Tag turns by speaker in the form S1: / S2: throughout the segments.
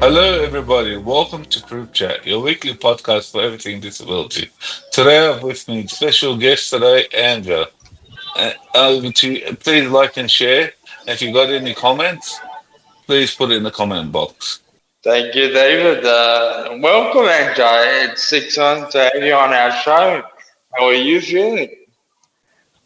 S1: Hello, everybody. Welcome to CripChat, your weekly podcast for everything disability. Today, I have with me special guest today, Anja. Please like and share. If you got any comments, please put it in the comment box.
S2: Thank you, David. Welcome, Anja. It's excellent to have you on our show. How are you feeling?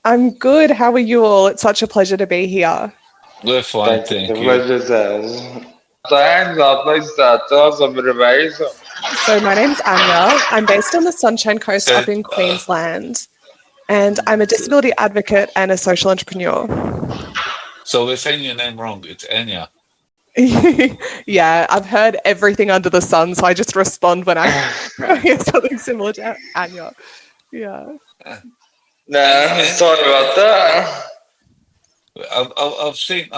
S3: I'm good. How are you all? It's such a pleasure to be here.
S1: We're fine,
S2: Thank you. The
S1: thank you.
S2: pleasure's ours. So, Anja, please tell us a bit about yourself.
S3: So, my name's Anja. I'm based on the Sunshine Coast
S1: So,
S3: up in Queensland, and I'm a disability advocate and a social entrepreneur.
S1: so we're saying your name wrong. It's Anya.
S3: Yeah, I've heard everything under the sun, so I just respond when I hear something similar to Anya. Yeah.
S2: No, sorry about that.
S1: I've seen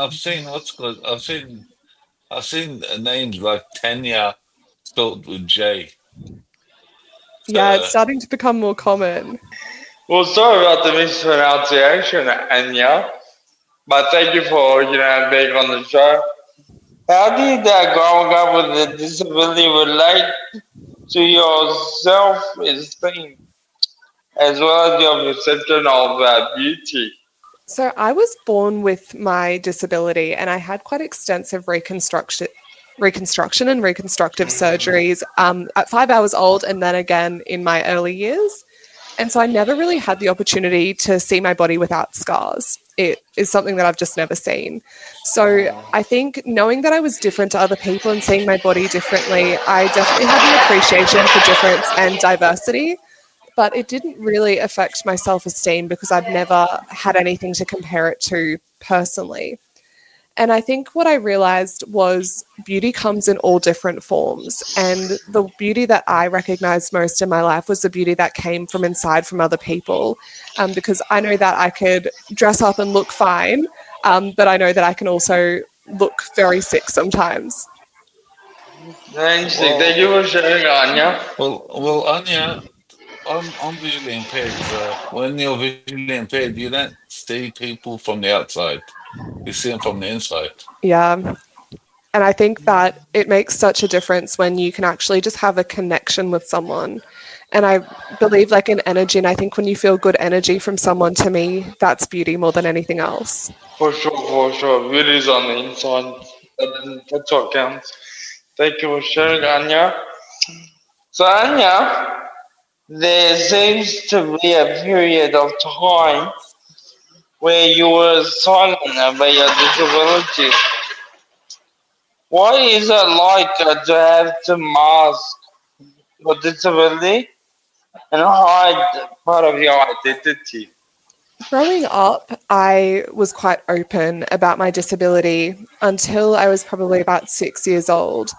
S1: I've seen names like Tanya spelled with J.
S3: Yeah, it's
S1: So,
S3: starting to become more common.
S2: Well, sorry about the mispronunciation, Anja. But thank you for being on the show. How did growing up with a disability relate to your self-esteem as well as your perception of beauty?
S3: So I was born with my disability and I had quite extensive reconstruction and reconstructive surgeries at 5 hours old and then again in my early years. And so I never really had the opportunity to see my body without scars. It is something that I've just never seen. So I think knowing that I was different to other people and seeing my body differently, I definitely had the appreciation for difference and diversity, but it didn't really affect my self-esteem because I've never had anything to compare it to personally. And I think what I realized was beauty comes in all different forms. And the beauty that I recognized most in my life was the beauty that came from inside from other people. Because I know that I could dress up and look fine, but I know that I can also look very sick sometimes.
S2: Interesting. Thank you
S1: well,
S2: for sharing, Anya.
S1: well, Anya, I'm visually impaired. So when you're visually impaired, you don't see people from the outside. You see them from the inside.
S3: Yeah. And I think that it makes such a difference when you can actually just have a connection with someone. And I believe like in energy, and I think when you feel good energy from someone, to me, that's beauty more than anything else.
S2: For sure, for sure. Beauty is on the inside. That's what counts. Thank you for sharing, Anya. So, Anya, there seems to be a period of time where you were silent about your disability. What is it like to have to mask your disability and hide part of your identity?
S3: Growing up, I was quite open about my disability until I was probably about 6 years old.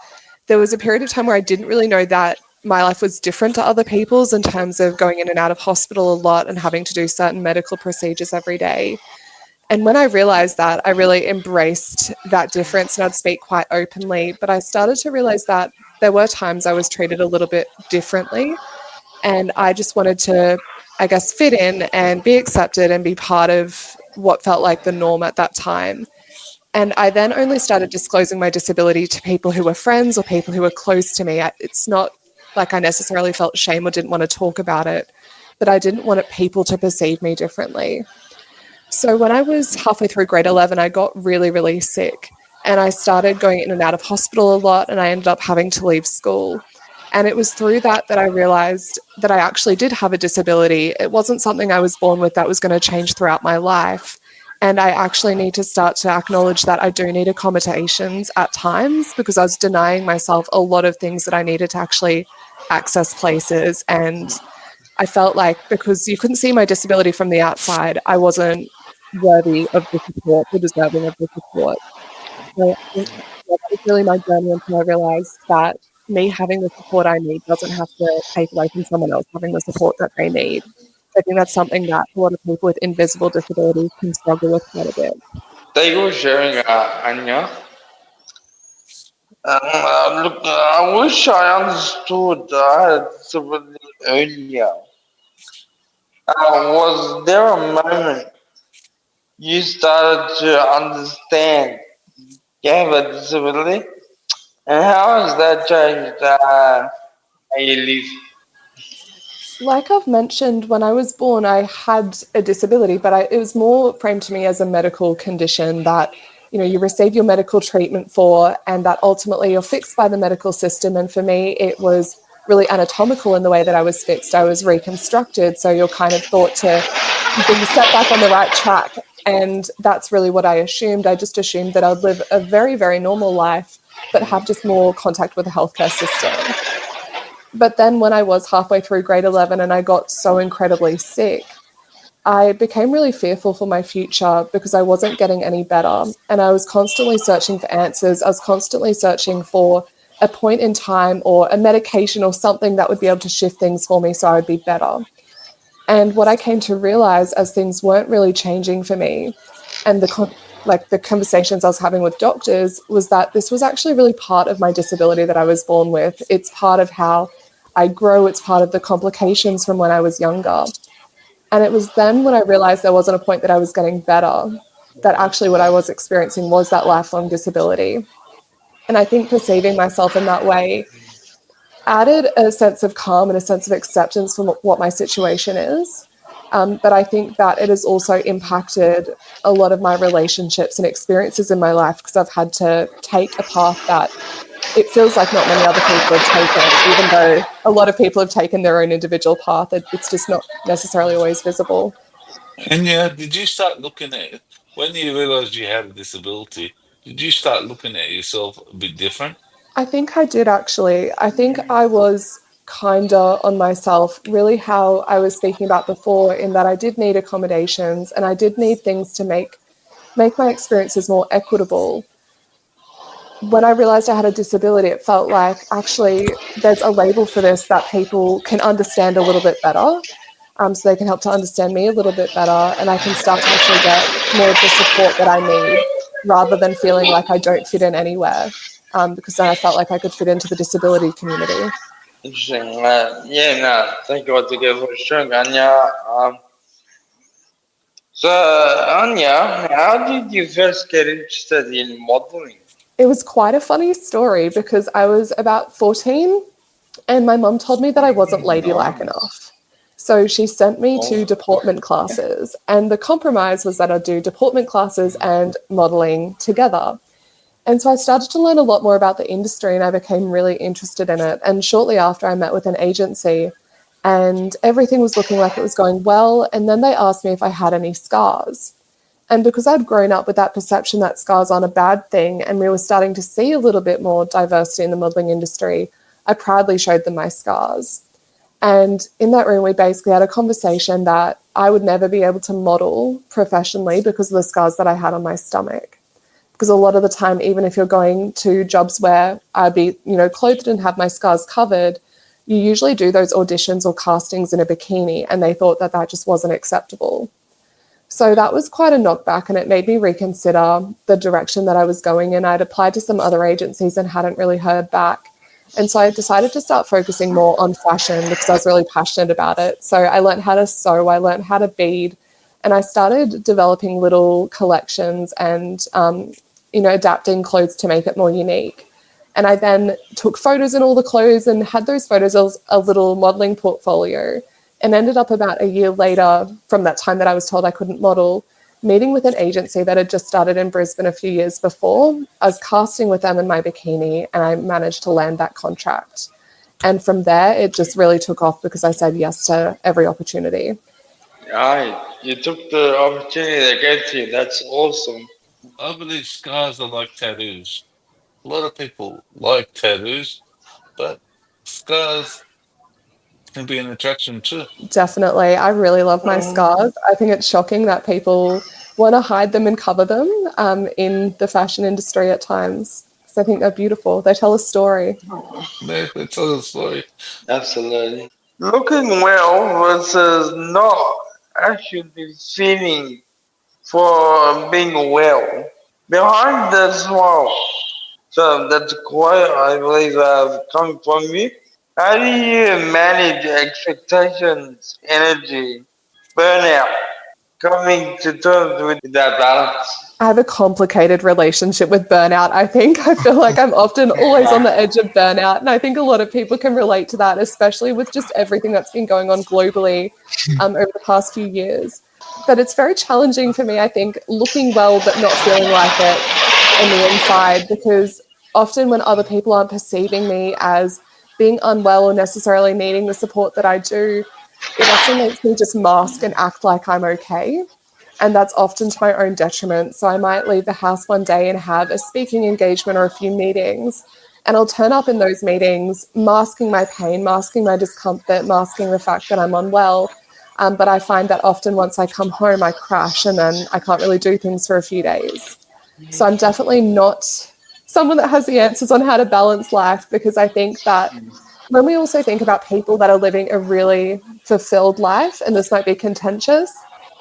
S3: There was a period of time where I didn't really know that my life was different to other people's in terms of going in and out of hospital a lot and having to do certain medical procedures every day. And when I realized that, I really embraced that difference and I'd speak quite openly. But I started to realize that there were times I was treated a little bit differently. And I just wanted to, I guess, fit in and be accepted and be part of what felt like the norm at that time. And I then only started disclosing my disability to people who were friends or people who were close to me. It's not like I necessarily felt shame or didn't want to talk about it, but I didn't want people to perceive me differently. So when I was halfway through grade 11, I got really, really sick and I started going in and out of hospital a lot and I ended up having to leave school. And it was through that that I realized that I actually did have a disability. It wasn't something I was born with that was going to change throughout my life. And I actually need to start to acknowledge that I do need accommodations at times because I was denying myself a lot of things that I needed to actually access places. And I felt like because you couldn't see my disability from the outside, I wasn't worthy of the support or deserving of the support. So I think that was really my journey until I realized that me having the support I need doesn't have to take away from someone else having the support that they need. I think that's something that a lot of people with invisible disabilities can struggle with quite a bit.
S2: Thank you for sharing, Anya. Look, I wish I understood disability earlier. Was there a moment you started to understand you have a disability And how has that changed how you live?
S3: Like I've mentioned, when I was born, I had a disability, but it was more framed to me as a medical condition that, you receive your medical treatment for, and that ultimately you're fixed by the medical system. And for me, it was really anatomical in the way that I was fixed. I was reconstructed. So you're kind of thought to be set back on the right track. And that's really what I assumed. I just assumed that I'd live a very, very normal life, but have just more contact with the healthcare system. But then when I was halfway through grade 11 and I got so incredibly sick, I became really fearful for my future because I wasn't getting any better. And I was constantly searching for answers. I was constantly searching for a point in time or a medication or something that would be able to shift things for me so I would be better. And what I came to realize as things weren't really changing for me, and the conversations I was having with doctors, was that this was actually really part of my disability that I was born with. It's part of how I grow. It's part of the complications from when I was younger. And it was then when I realized there wasn't a point that I was getting better, that actually what I was experiencing was that lifelong disability. And I think perceiving myself in that way added a sense of calm and a sense of acceptance from what my situation is. But I think that it has also impacted a lot of my relationships and experiences in my life because I've had to take a path that it feels like not many other people have taken, even though a lot of people have taken their own individual path. It's just not necessarily always visible.
S1: And yeah, did you start looking at when you realized you had a disability? Did you start looking at yourself a bit different?
S3: I think I did actually. I think I was kinder on myself, really how I was speaking about before, in that I did need accommodations and I did need things to make my experiences more equitable. When I realized I had a disability, it felt like actually there's a label for this that people can understand a little bit better. So they can help to understand me a little bit better, and I can start to actually get more of the support that I need rather than feeling like I don't fit in anywhere. Because then I felt like I could fit into the disability community.
S2: Interesting. Yeah, no, thank you once again for sharing, Anya. So, Anya, how did you first get interested in modeling?
S3: It was quite a funny story because I was about 14 and my mum told me that I wasn't ladylike
S2: Nice.
S3: enough. So she sent me to
S2: Oh,
S3: deportment classes, and the compromise was that I'd do deportment classes and modelling together. And so I started to learn a lot more about the industry and I became really interested in it. And shortly after, I met with an agency and everything was looking like it was going well. And then they asked me if I had any scars. And because I'd grown up with that perception that scars aren't a bad thing, and we were starting to see a little bit more diversity in the modelling industry, I proudly showed them my scars. And in that room, we basically had a conversation that I would never be able to model professionally because of the scars that I had on my stomach. Because a lot of the time, even if you're going to jobs where I'd be, clothed and have my scars covered, you usually do those auditions or castings in a bikini, and they thought that that just wasn't acceptable. So that was quite a knockback, and it made me reconsider the direction that I was going in. I'd applied to some other agencies and hadn't really heard back. And so I decided to start focusing more on fashion because I was really passionate about it. So I learned how to sew, I learned how to bead, and I started developing little collections and, adapting clothes to make it more unique. And I then took photos in all the clothes and had those photos as a little modeling portfolio, and ended up about a year later from that time that I was told I couldn't model, meeting with an agency that had just started in Brisbane a few years before. I was casting with them in my bikini and I managed to land that contract. And from there, it just really took off because I said yes to every opportunity.
S2: right. You took the opportunity that gave to you. That's awesome.
S1: I believe scars are like tattoos. A lot of people like tattoos, but scars can be an attraction too.
S3: Definitely. I really love my
S2: Mm.
S3: scars. I think it's shocking that people want to hide them and cover them in the fashion industry at times. Because I think they're beautiful. They tell a story.
S1: They tell a story.
S2: Absolutely. Looking well versus not actually feeling for being well. Behind the smile. So that's quite, I believe, coming from you. How do you manage expectations, energy, burnout? coming to terms with that balance?
S3: I have a complicated relationship with burnout, I think. I feel like I'm often always on the edge of burnout. And I think a lot of people can relate to that, especially with just everything that's been going on globally over the past few years. But it's very challenging for me, I think, looking well but not feeling like it on the inside, because often when other people aren't perceiving me as being unwell or necessarily needing the support that I do, it often makes me just mask and act like I'm okay. And that's often to my own detriment. So I might leave the house one day and have a speaking engagement or a few meetings, and I'll turn up in those meetings masking my pain, masking my discomfort, masking the fact that I'm unwell. But I find that often once I come home, I crash and then I can't really do things for a few days. So I'm definitely not someone that has the answers on how to balance life, because I think that when we also think about people that are living a really fulfilled life, and this might be contentious,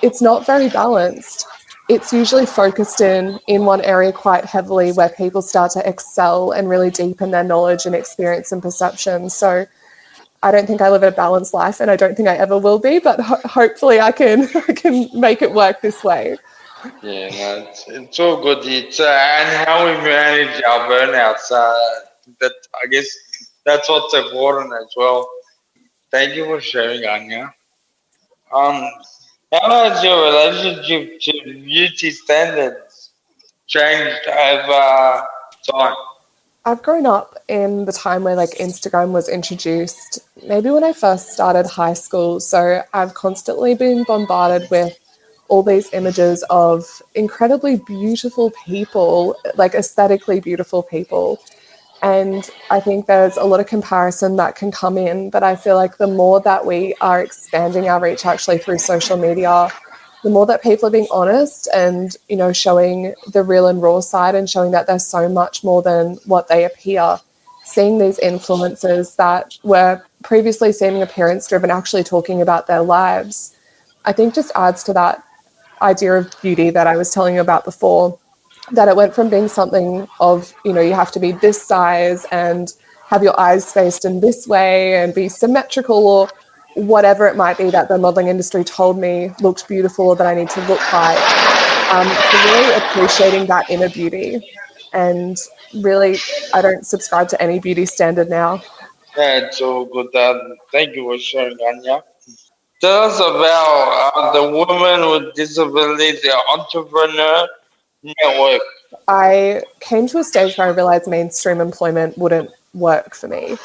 S3: it's not very balanced. It's usually focused in one area quite heavily, where people start to excel and really deepen their knowledge and experience and perception. So I don't think I live a balanced life, and I don't think I ever will be, but hopefully I can I can make it work this way.
S2: Yeah, no, it's all good. It's and how we manage our burnouts. That I guess that's what's important as well. Thank you for sharing, Anya. Um, how has your relationship to beauty standards changed over time?
S3: I've grown up in the time where like Instagram was introduced, maybe when I first started high school. So I've constantly been bombarded with all these images of incredibly beautiful people, like aesthetically beautiful people. And I think there's a lot of comparison that can come in, but I feel like the more that we are expanding our reach actually through social media, the more that people are being honest and, you know, showing the real and raw side and showing that there's so much more than what they appear. Seeing these influencers that were previously seeming appearance driven actually talking about their lives, I think just adds to that idea of beauty that I was telling you about before, that it went from being something of, you know, you have to be this size and have your eyes spaced in this way and be symmetrical or whatever it might be that the modeling industry told me looked beautiful or that I need to look like, to really appreciating that inner beauty. And really, I don't subscribe to any beauty standard now.
S2: Yeah, it's all good. Thank you for sharing, Anya. Tell us about the Women with Disabilities Entrepreneur Network.
S3: I came to a stage where I realized mainstream employment wouldn't work for me.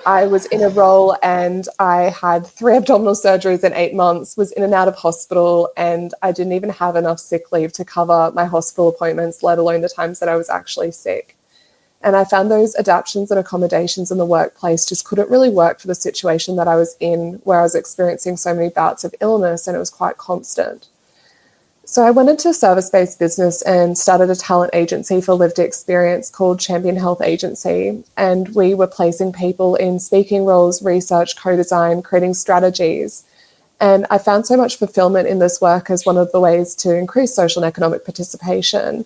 S3: I was in a role and I had 3 abdominal surgeries in 8 months, was in and out of hospital, and I didn't even have enough sick leave to cover my hospital appointments, let alone the times that I was actually sick. And I found those adaptations and accommodations in the workplace just couldn't really work for the situation that I was in, where I was experiencing so many bouts of illness and it was quite constant. So I went into service-based business and started a talent agency for lived experience called Champion Health Agency. And we were placing people in speaking roles, research, co-design, creating strategies. And I found so much fulfillment in this work as one of the ways to increase social and economic participation.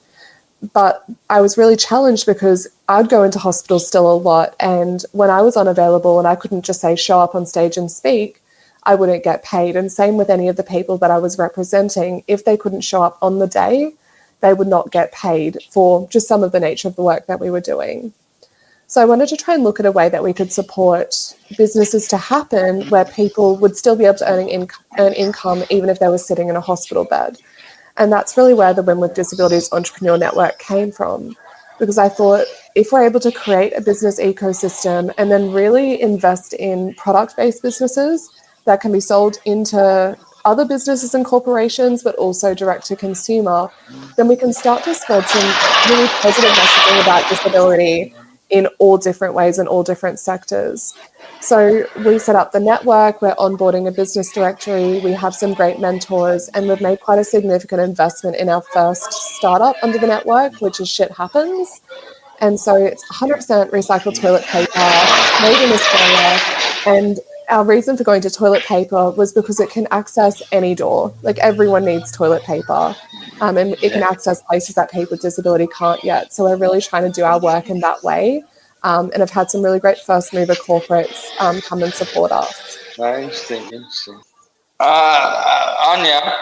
S3: But I was really challenged because I'd go into hospital still a lot. And when I was unavailable and I couldn't just say show up on stage and speak, I wouldn't get paid. And same with any of the people that I was representing. If they couldn't show up on the day, they would not get paid for just some of the nature of the work that we were doing. So I wanted to try and look at a way that we could support businesses to happen where people would still be able to earn income even if they were sitting in a hospital bed. And that's really where the Women with Disabilities Entrepreneur Network came from, because I thought if we're able to create a business ecosystem and then really invest in product-based businesses that can be sold into other businesses and corporations, but also direct to consumer, then we can start to spread some really positive messaging about disability in all different ways in all different sectors. So we set up the network, we're onboarding a business directory, we have some great mentors, and we've made quite a significant investment in our first startup under the network, which is Shit Happens. And so it's 100% recycled toilet paper made in Australia. And our reason for going to toilet paper was because it can access any door. Like everyone needs toilet paper. And it can access places that people with disability can't yet. So we're really trying to do our work in that way. And I've had some really great first mover corporates come and support us.
S2: Interesting, interesting. Anya,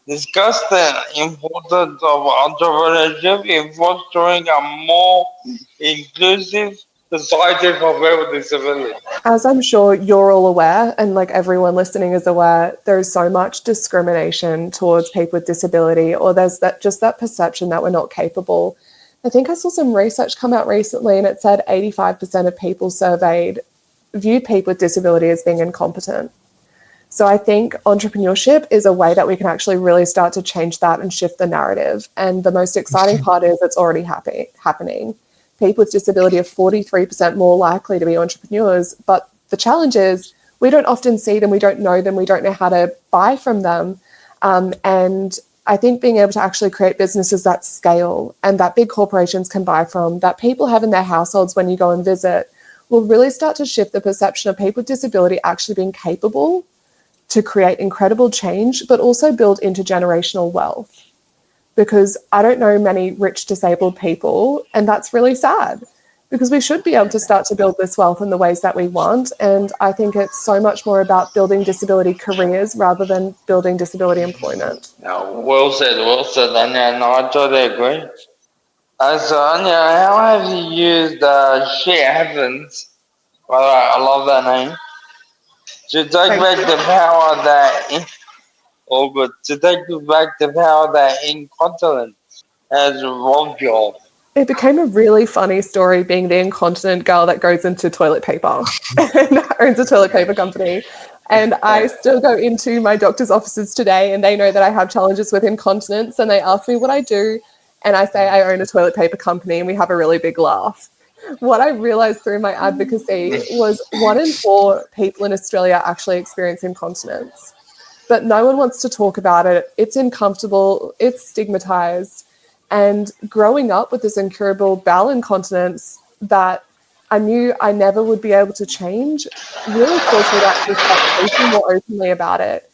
S2: discuss the importance of entrepreneurship in fostering a more inclusive society for people with disabilities.
S3: As I'm sure you're all aware, and like everyone listening is aware, there's so much discrimination towards people with disability, or there's that perception that we're not capable. I think I saw some research come out recently, and it said 85% of people surveyed view people with disability as being incompetent. So I think entrepreneurship is a way that we can actually really start to change that and shift the narrative. And the most exciting part is it's already happening. People with disability are 43% more likely to be entrepreneurs, but the challenge is we don't often see them, we don't know them, we don't know how to buy from them. And I think being able to actually create businesses that scale and that big corporations can buy from, that people have in their households when you go and visit, will really start to shift the perception of people with disability actually being capable to create incredible change, but also build intergenerational wealth. Because I don't know many rich disabled people, and that's really sad, because we should be able to start to build this wealth in the ways that we want. And I think it's so much more about building disability careers rather than building disability employment.
S2: Well said, Anya. No, I totally agree. So, Anya, how have you used Shit Happens? Well, I love that name. To take back the power that, to take back the power that incontinence has robbed you of.
S3: It became a really funny story being the incontinent girl that goes into toilet paper and owns a toilet paper company. And I still go into my doctor's offices today, and they know that I have challenges with incontinence, and they ask me what I do. And I say I own a toilet paper company, and we have a really big laugh. What I realized through my advocacy was 1 in 4 people in Australia actually experience incontinence. But no one wants to talk about it. It's uncomfortable. It's stigmatized. And growing up with this incurable bowel incontinence that I knew I never would be able to change really caused me to actually start speaking more openly about it.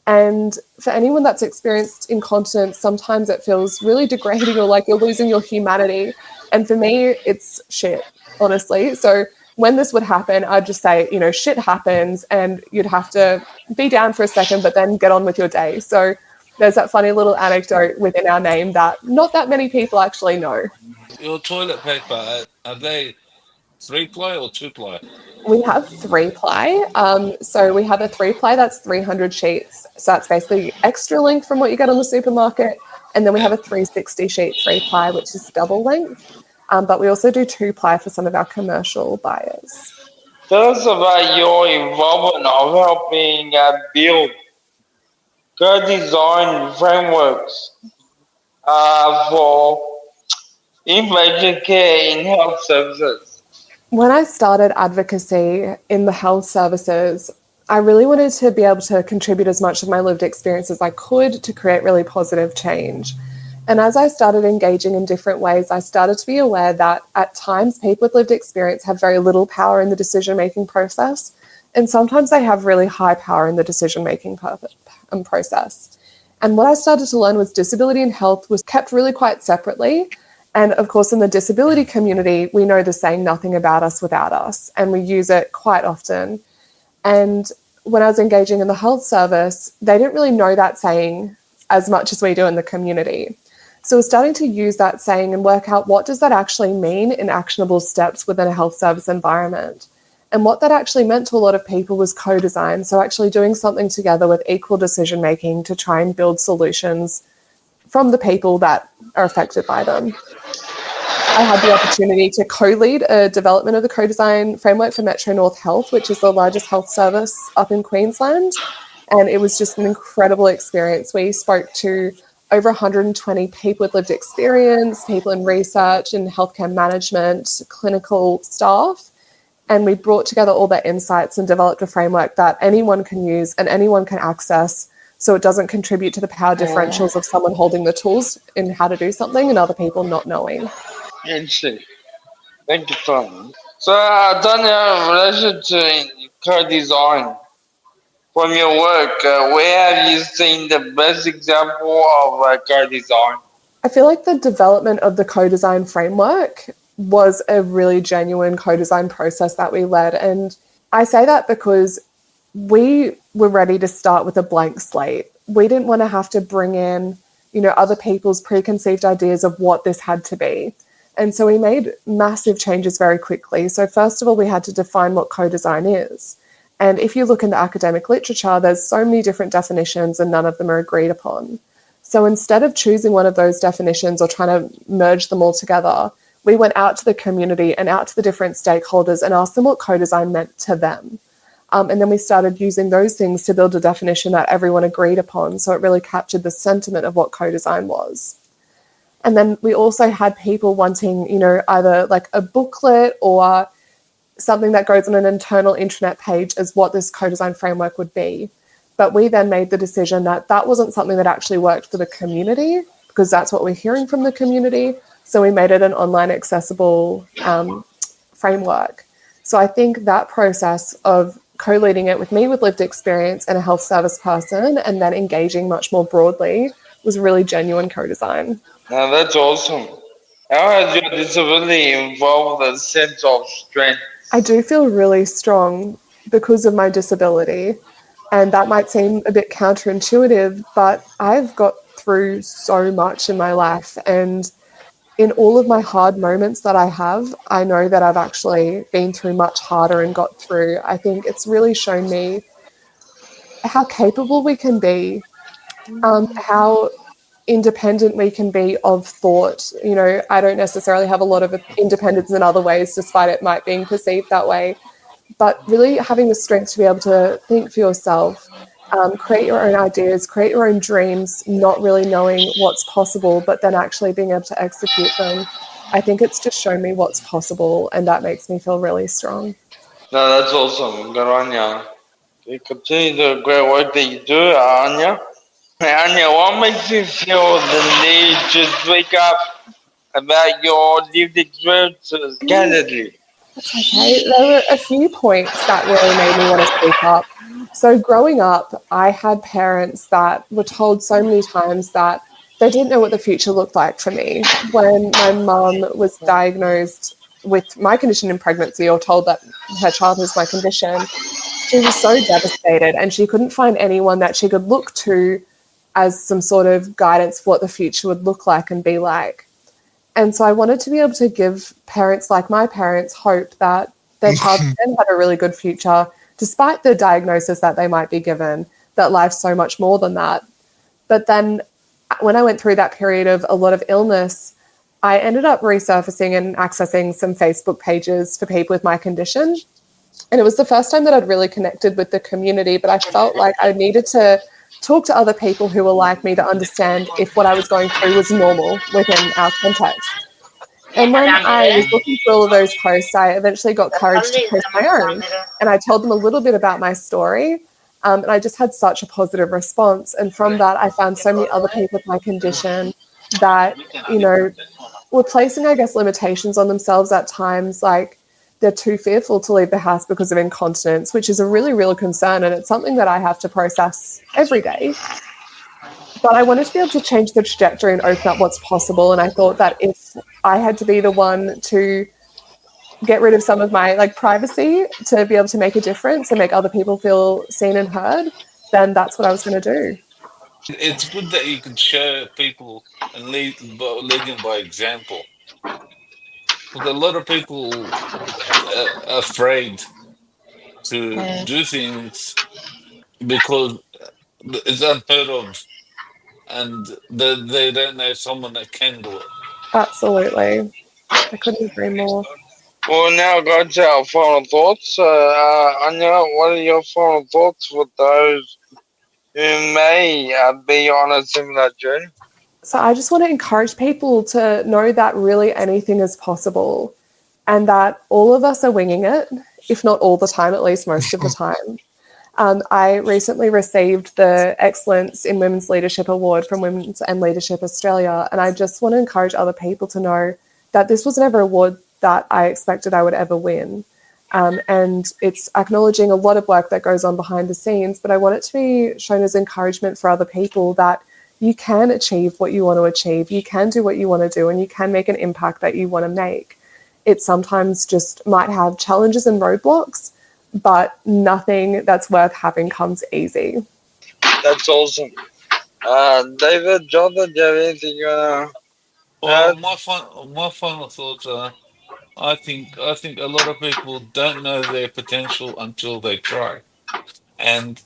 S3: And for anyone that's experienced incontinence, sometimes it feels really degrading or like you're losing your humanity. And for me, it's shit, honestly. So when this would happen, I'd just say, shit happens, and you'd have to be down for a second, but then get on with your day. So there's that funny little anecdote within our name that not that many people actually know.
S1: Your toilet paper, are they 3-ply or 2-ply?
S3: We have 3-ply. So we have a 3-ply that's 300 sheets. So that's basically extra length from what you get on the supermarket. And then we have a 360 sheet 3-ply, which is double length. But we also do 2-ply for some of our commercial buyers.
S2: Tell us about your involvement of helping build co-design frameworks for inpatient care in health services.
S3: When I started advocacy in the health services, I really wanted to be able to contribute as much of my lived experience as I could to create really positive change. And as I started engaging in different ways, I started to be aware that at times people with lived experience have very little power in the decision-making process, and sometimes they have really high power in the decision-making process. And what I started to learn was disability and health was kept really quite separately. And of course, in the disability community, we know the saying, nothing about us without us, and we use it quite often. And when I was engaging in the health service, they didn't really know that saying as much as we do in the community. So we're starting to use that saying and work out what does that actually mean in actionable steps within a health service environment. And what that actually meant to a lot of people was co-design. So actually doing something together with equal decision-making to try and build solutions from the people that are affected by them. I had the opportunity to co-lead a development of the co-design framework for Metro North Health, which is the largest health service up in Queensland. And it was just an incredible experience. We spoke to over 120 people with lived experience, people in research and healthcare management, clinical staff. And we brought together all their insights and developed a framework that anyone can use and anyone can access, so it doesn't contribute to the power differentials of someone holding the tools in how to do something and other people not knowing.
S2: Interesting. Thank you, Tom. So, Tanya, in relation to co-design, from your work, where have you seen the best example of co-design?
S3: I feel like the development of the co-design framework was a really genuine co-design process that we led. And I say that because we were ready to start with a blank slate. we didn't want to have to bring in, other people's preconceived ideas of what this had to be. And so we made massive changes very quickly. So first of all, we had to define what co-design is. And if you look into academic literature, there's so many different definitions and none of them are agreed upon. So instead of choosing one of those definitions or trying to merge them all together, we went out to the community and out to the different stakeholders and asked them what co-design meant to them. And then we started using those things to build a definition that everyone agreed upon. So it really captured the sentiment of what co-design was. And then we also had people wanting, either like a booklet or something that goes on an internal intranet page as what this co-design framework would be. But we then made the decision that that wasn't something that actually worked for the community, because that's what we're hearing from the community. So we made it an online accessible framework. So I think that process of co-leading it with me with lived experience and a health service person and then engaging much more broadly was really genuine co-design.
S2: Now that's awesome. How has your disability involved a sense of strength?
S3: I do feel really strong because of my disability. And that might seem a bit counterintuitive, but I've got through so much in my life. And in all of my hard moments that I have, I know that I've actually been through much harder and got through. I think it's really shown me how capable we can be, how independent we can be of thought. I don't necessarily have a lot of independence in other ways, despite it might being perceived that way. But really having the strength to be able to think for yourself, create your own ideas, create your own dreams, not really knowing what's possible, but then actually being able to execute them. I think it's just shown me what's possible, and that makes me feel really strong.
S2: No, that's awesome. Good on you. You continue the great work that you do, Anja. Anja, what makes you feel the need to speak up about your lived experiences candidly?
S3: That's okay. There were a few points that really made me want to speak up. So growing up, I had parents that were told so many times that they didn't know what the future looked like for me. When my mum was diagnosed with my condition in pregnancy or told that her child has my condition, she was so devastated and she couldn't find anyone that she could look to as some sort of guidance for what the future would look like and be like. And so I wanted to be able to give parents like my parents hope that their child can have a really good future, despite the diagnosis that they might be given, that life's so much more than that. But then when I went through that period of a lot of illness, I ended up resurfacing and accessing some Facebook pages for people with my condition. And it was the first time that I'd really connected with the community, but I felt like I needed to talk to other people who were like me to understand if what I was going through was normal within our context. And when I was looking through all of those posts, I eventually got courage to post my own. And I told them a little bit about my story. And I just had such a positive response. And from that, I found so many other people with my condition that, were placing, I guess, limitations on themselves at times, like they're too fearful to leave the house because of incontinence, which is a really real concern. And it's something that I have to process every day. But I wanted to be able to change the trajectory and open up what's possible. And I thought that if I had to be the one to get rid of some of my privacy to be able to make a difference and make other people feel seen and heard, then that's what I was going to do.
S1: It's good that you can show people and leading by example. Because a lot of people are afraid to do things because it's unheard of, and they don't know someone that can do it.
S3: Absolutely. I couldn't agree more.
S2: Well, now go to our final thoughts. Anja, what are your final thoughts for those who may be on a similar journey?
S3: So I just want to encourage people to know that really anything is possible and that all of us are winging it, if not all the time, at least most of the time. I recently received the Excellence in Women's Leadership Award from Women's and Leadership Australia, and I just want to encourage other people to know that this was never an award that I expected I would ever win. And it's acknowledging a lot of work that goes on behind the scenes, but I want it to be shown as encouragement for other people that you can achieve what you want to achieve, you can do what you want to do, and you can make an impact that you want to make. It sometimes just might have challenges and roadblocks, but nothing that's worth having comes easy.
S2: That's awesome. David, Jonathan, do you have anything you want to
S1: Well,
S2: add?
S1: my final thoughts are, I think a lot of people don't know their potential until they try, and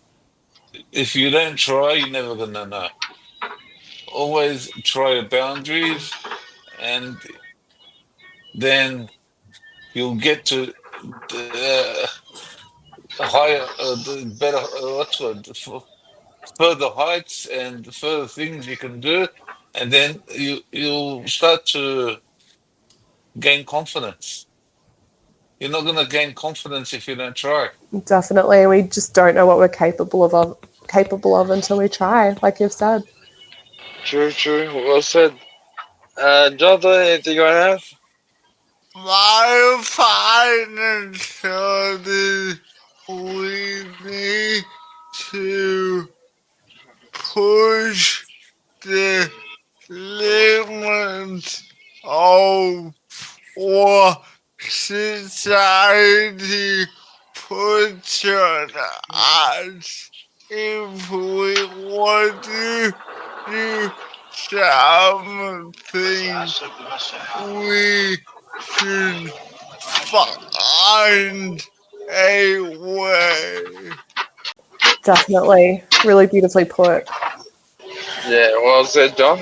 S1: if you don't try, you're never gonna know. Always try your boundaries, and then you'll get to the higher, the better, what's the further heights and further things you can do, and then you'll start to gain confidence. You're not going to gain confidence if you don't try.
S3: Definitely. And we just don't know what we're capable of until we try, like you've said.
S2: True, true. Well said. Jonathan, anything you want to add?
S4: My final thought is we need to push the limits of what society puts on us if we want to do something. We should find a way.
S3: Definitely. Really beautifully put.
S2: Yeah, well said, John.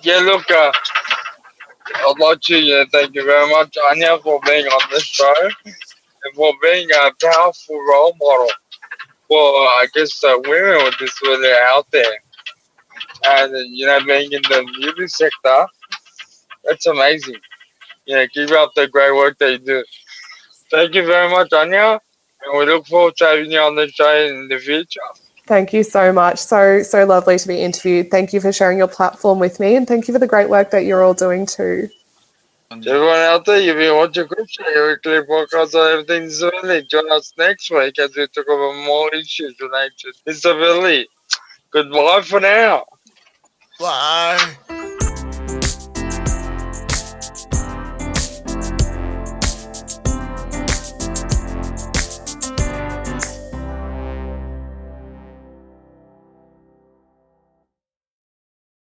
S2: Yeah, look, I'd like to thank you very much, Anya, for being on this show and for being a powerful role model for, I guess, women with disability out there. And, being in the beauty sector, that's amazing. Keep up the great work that you do. Thank you very much, Anya. And we look forward to having you on the show in the future.
S3: Thank you so much. So lovely to be interviewed. Thank you for sharing your platform with me, and thank you for the great work that you're all doing too.
S2: To everyone out there, you've been watching CripChat, your weekly podcast on everything disability. Join us next week as we talk about more issues related to disability. Goodbye for now.
S4: Bye.